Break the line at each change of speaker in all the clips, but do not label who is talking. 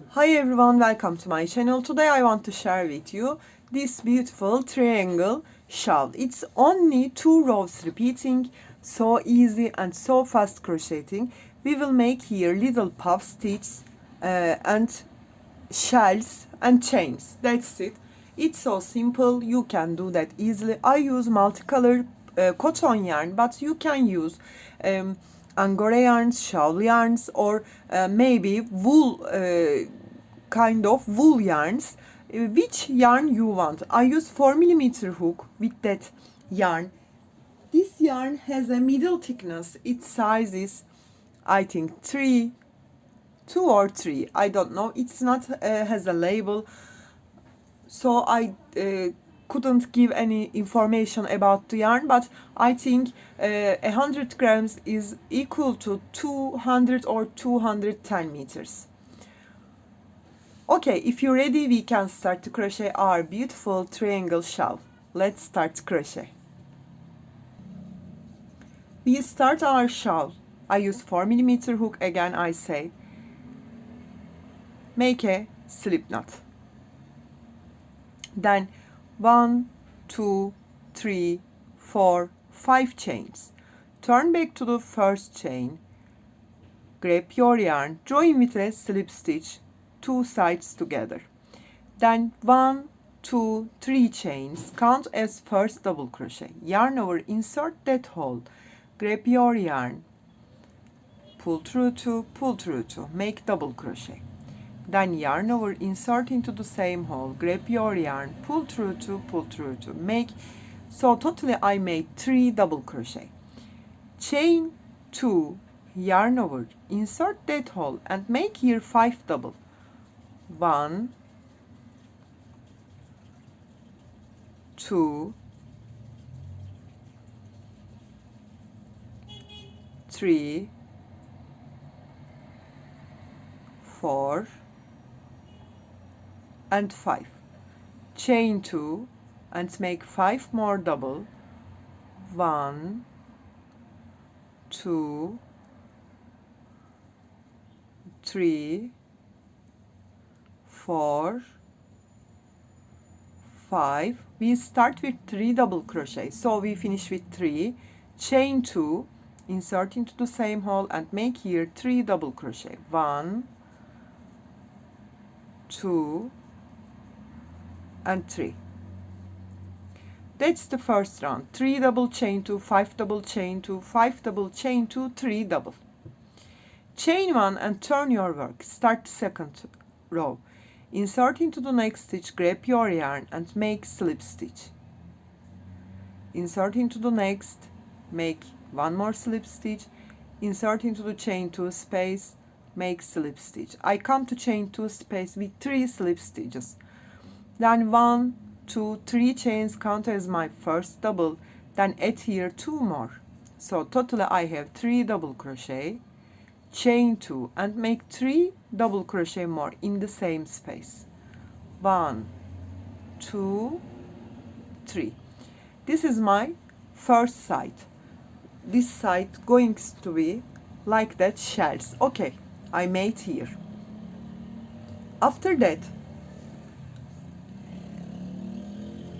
Hi everyone, welcome to my channel. Today I want to share with you this beautiful triangle shawl. It's only 2 rows repeating, so easy and so fast crocheting. We will make here little puff stitches and shells and chains. That's it. It's so simple, you can do that easily. I use multicolored cotton yarn, but you can use angora yarns, shawl yarns, or maybe wool kind of wool yarns. Which yarn you want. I use 4mm hook with that yarn. This yarn has a middle thickness. Its size is, I think, 2 or 3. I don't know. It's not has a label, so I couldn't give any information about the yarn, but I think 100 grams is equal to 200 or 210 meters. Okay, if you're ready, we can start to crochet our beautiful triangle shawl. Let's start crochet. We start our shawl. I use 4mm hook again. I say make a slip knot. Then 1, 2, 3, 4, 5 chains. Turn back to the first chain. Grab your yarn, join with a slip stitch, 2 sides together. Then 1, 2, 3 chains. Count as first double crochet. Yarn over, insert that hole. Grab your yarn, pull through 2, pull through 2. Make double crochet. Then yarn over, insert into the same hole, grab your yarn, pull through 2, pull through 2. Make, so totally I made 3 double crochet. Chain 2, yarn over, insert that hole and make here 5 double. 1, 2, 3, 4, and 5. Chain 2 and make 5 more double. 1, 2, 3, 4, 5. We start with 3 double crochet, so we finish with 3. Chain 2, insert into the same hole and make here 3 double crochet. 1, 2, and 3. That's the first round. 3 double chain 2, 5 double chain 2, 5 double chain 2, 3 double. Chain 1 and turn your work. Start the second row. Insert into the next stitch, grab your yarn and make slip stitch. Insert into the next, make 1 more slip stitch. Insert into the chain 2 space, make slip stitch. I come to chain 2 space with 3 slip stitches. Then 1, 2, 3 chains count as my first double. Then add here 2 more. So totally I have 3 double crochet, chain 2 and make 3 double crochet more in the same space. 1, 2, 3. This is my first side. This side going to be like that shells. Okay, I made here. After that,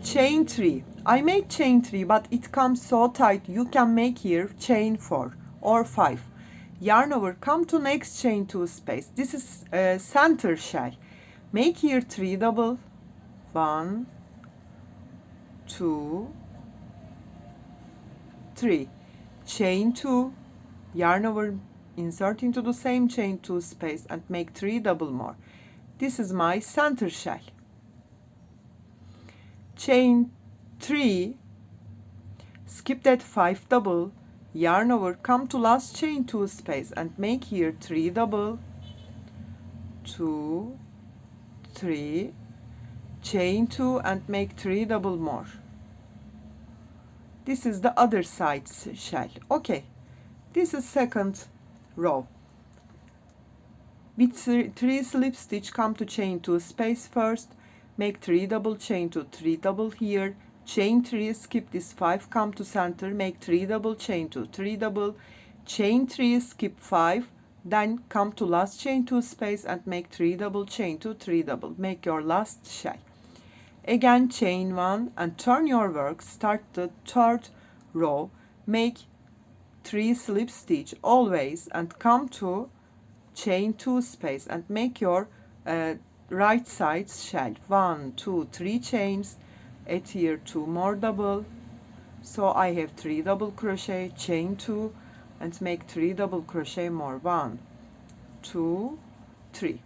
chain 3. I made chain 3, but it comes so tight. You can make here chain 4 or 5. Yarn over, come to next chain 2 space. This is center shell. Make here 3 double. 1, 2, 3. Chain 2, yarn over, insert into the same chain 2 space and make 3 double more. This is my center shell. Chain 3, skip that 5 double, yarn over, come to last chain 2 space and make here 3 double, 2, 3, chain 2 and make 3 double more. This is the other side shell. Okay, this is second row. With 3 slip stitch, come to chain 2 space first, make 3 double, chain 2, 3 double here, chain 3, skip this 5, come to center, make 3 double, chain 2, 3 double, chain 3, skip 5, Then come to last chain 2 space and make 3 double, chain 2, 3 double. Make your last shell. Again chain 1 and turn your work. Start the third row. Make 3 slip stitch always and come to chain 2 space and make your right side shell. 1, 2, 3 chains. Add here 2 more double. So I have 3 double crochet, chain 2 and make 3 double crochet more. 1, 2, 3.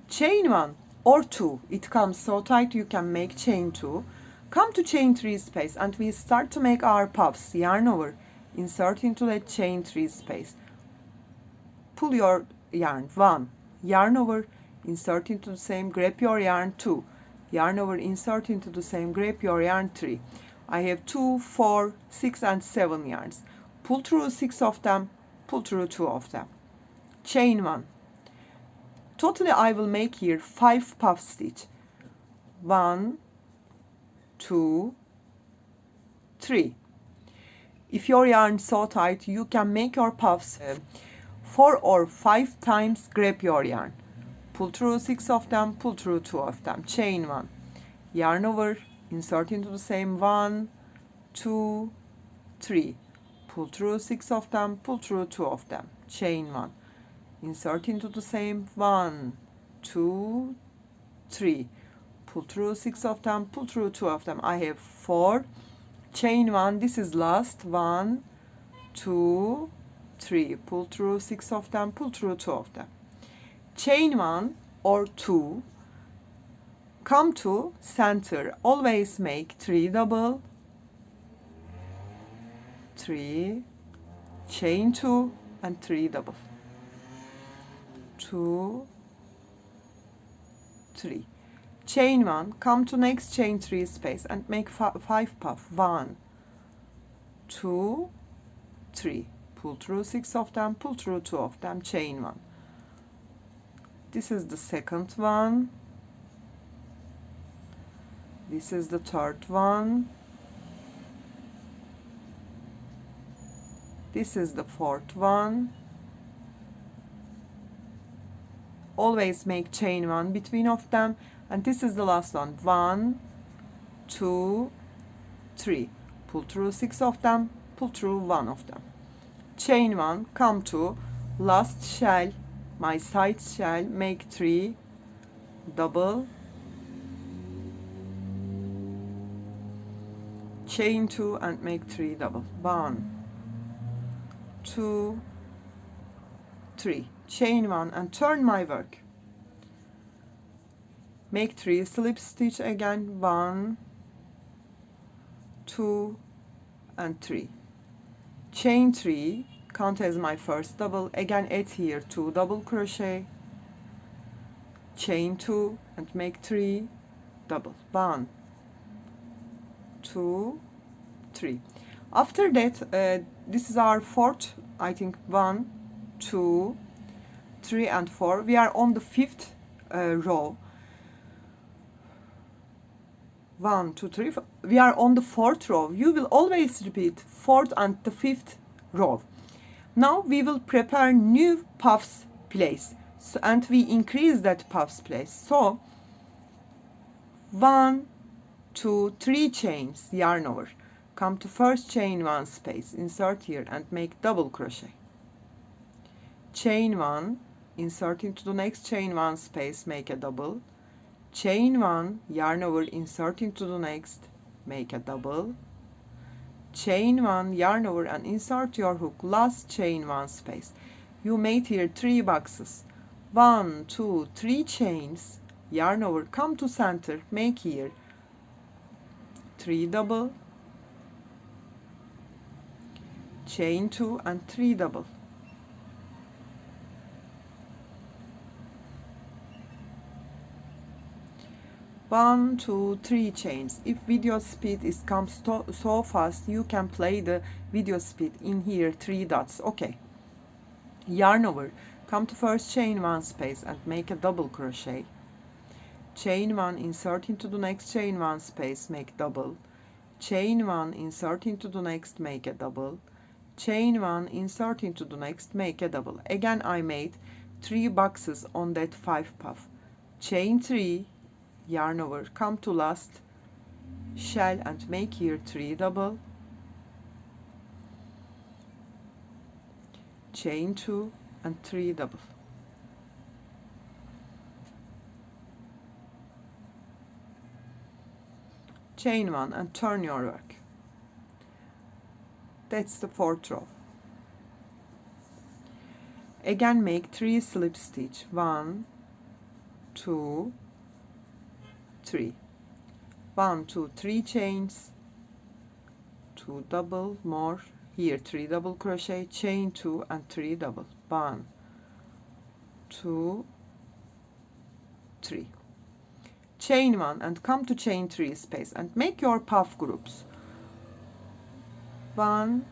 Chain 1 or 2. It comes so tight you can make chain 2. Come to chain 3 space and we start to make our puffs. Yarn over, insert into that chain 3 space. Pull your yarn. 1. Yarn over, insert into the same, grab your yarn. 2. Yarn over, insert into the same, grab your yarn. 3. I have 2, 4, 6 and 7 yarns. Pull through 6 of them, pull through 2 of them. Chain 1. Totally I will make here 5 puff stitch. 1, 2, 3. If your yarn is so tight, you can make your puffs 4 or 5 times. Grab your yarn. Pull through 6 of them, pull through 2 of them. Chain 1. Yarn over, insert into the same. 1, 2, 3. Pull through 6 of them, pull through 2 of them. Chain 1. Insert into the same. 1, 2, 3. Pull through 6 of them, pull through 2 of them. I have 4. Chain 1. This is last. 1, 2, 3. Pull through 6 of them, pull through 2 of them. Chain 1 or 2. Come to center. Always make 3 double, 3, chain 2 and 3 double. 2, 3. Chain 1. Come to next chain 3 space and make 5 puff. 1, 2, 3. Pull through 6 of them, pull through 2 of them. Chain 1. This is the second one. This is the third one. This is the fourth one. Always make chain 1 between of them. And this is the last one. 1, 2, 3. Pull through 6 of them, pull through 1 of them. Chain 1, come to last shell, my side shell, make 3 double, chain 2 and make 3 double. 1, 2, 3. Chain 1 and turn my work. Make 3 slip stitch again. 1, 2 and 3. Chain 3, count as my first double. Again add here 2 double crochet, chain 2 and make 3 double. 1, 2, 3. After that, this is our fourth, I think 1, 2, 3 and 4. We are on the fifth row. 1, 2, 3. We are on the fourth row. You will always repeat fourth and the fifth row. Now we will prepare new puffs place, and we increase that puffs place. So 1, 2, 3 chains, yarn over. Come to first chain 1 space, insert here and make double crochet. Chain 1, insert into the next chain 1 space, make a double. Chain 1, yarn over, insert into the next, make a double. Chain 1, yarn over and insert your hook, last chain 1 space. You made here 3 boxes. 1, 2, 3 chains, yarn over, come to center, make here 3 double, chain 2 and 3 double. One, 2, 3 chains. If video speed is comes so fast, you can play the video speed in here 3 dots. Okay. Yarn over. Come to first chain 1 space and make a double crochet. Chain 1, insert into the next chain 1 space, make double. Chain 1, insert into the next, make a double. chain 1, insert into the next, make a double. Again I made 3 boxes on that 5 puff. Chain 3, yarn over, come to last shell and make here 3 double, chain 2 and 3 double. Chain 1 and turn your work. That's the 4th row. Again make 3 slip stitch, 1 2 3, 1 2 3 chains, 2 double more, here 3 double crochet, chain 2 and 3 double, 1 2 3, chain 1 and come to chain 3 space and make your puff groups, 1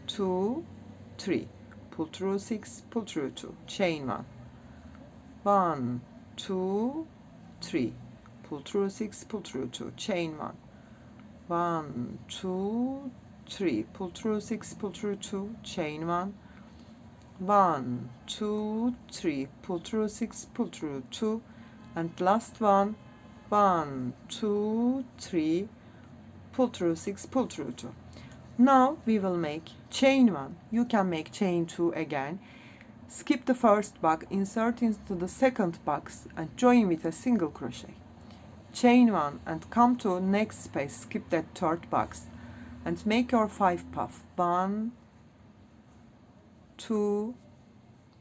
2 3, pull through 6, pull through 2, chain 1, 1 2 3, pull through 6, pull through 2, chain 1, 1 2 3, pull through 6, pull through 2, chain 1, 1 2 3, pull through 6, pull through 2, and last one, 1 2 3, pull through 6, pull through 2. Now we will make chain 1. You can make chain 2 again. Skip the first box, insert into the second box and join with a single crochet. Chain 1 and come to next space, skip that third box and make your 5 puff. 1 2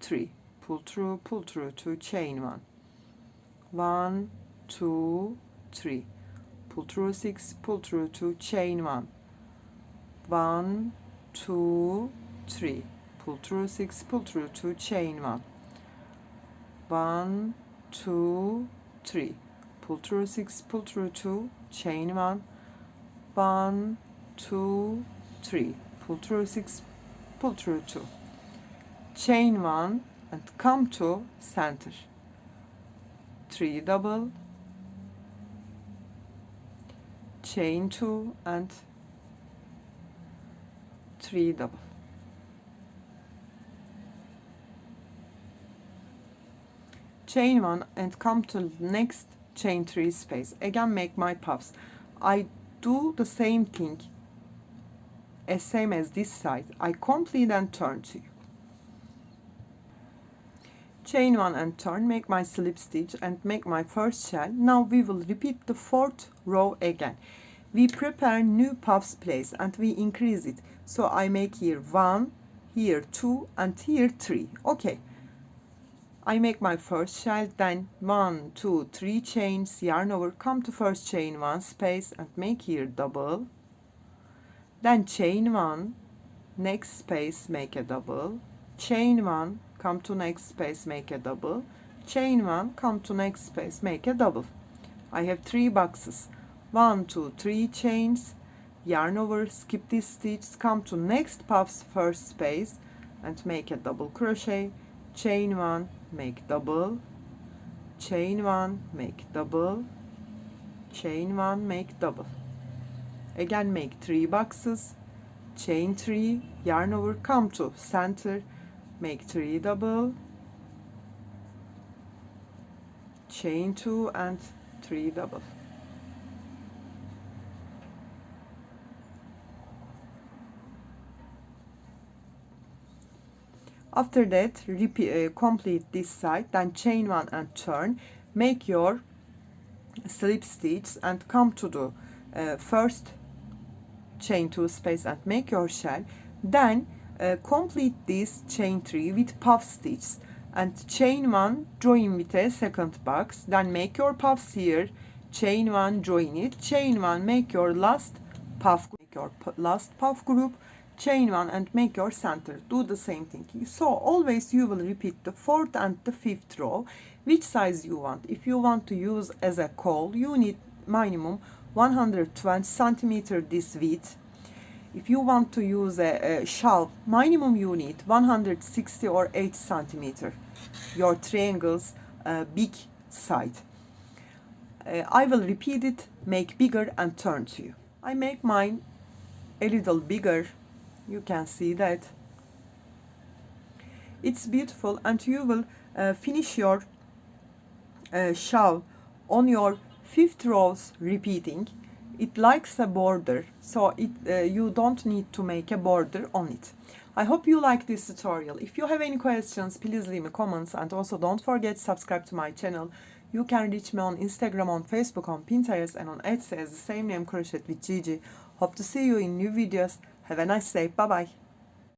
3, pull through 2, chain 1, 1 2 3, pull through 6, pull through 2, chain 1, 1 2 3, pull through 6, pull through 2, chain 1, 1 2 3, pull through 6, pull through 2, chain 1, 1 2 3, pull through 6, pull through 2, chain 1 and come to center, 3 double, chain 2 and 3 double. Chain 1 and come to next chain 3 space. Again make my puffs. I do the same thing same as this side. I complete and turn to you. Chain 1 and turn, make my slip stitch and make my first shell. Now we will repeat the 4th row again. We prepare new puffs place and we increase it. So I make here 1, here 2 and here 3. Okay. I make my first shell, then 1 2 3 chains, yarn over, come to first chain 1 space and make here double, then chain 1, next space, make a double, chain 1, come to next space, make a double, chain 1, come to next space, make a double. I have 3 boxes, 1 2 3 chains, yarn over, skip this stitch, come to next puff's first space and make a double crochet, chain 1, make double, chain 1, make double, chain 1, make double. Again make 3 boxes, chain 3, yarn over, come to center, make 3 double, chain 2 and 3 double. After that, repeat, complete this side, then chain 1 and turn, make your slip stitch and come to the first chain 2 space and make your shell. Then complete this chain 3 with puff stitches and chain 1, join with a second box, then make your puffs here, chain 1, join it, chain 1, make your last puff, group, chain 1 and make your center. Do the same thing. So always you will repeat the 4th and the 5th row. Which size you want? If you want to use as a caul, you need minimum 120 centimeter this width. If you want to use a shawl, minimum you need 160 or 8 centimeter. Your triangles big side. I will repeat it, make bigger and turn to you. I make mine a little bigger You can see that. It's beautiful, and you will finish your shawl on your 5th rows repeating. It likes a border, so you don't need to make a border on it. I hope you like this tutorial. If you have any questions, please leave me comments, and also don't forget to subscribe to my channel. You can reach me on Instagram, on Facebook, on Pinterest, and on Etsy as the same name, Crochet with Gigi. Hope to see you in new videos. Have a nice day. Bye bye.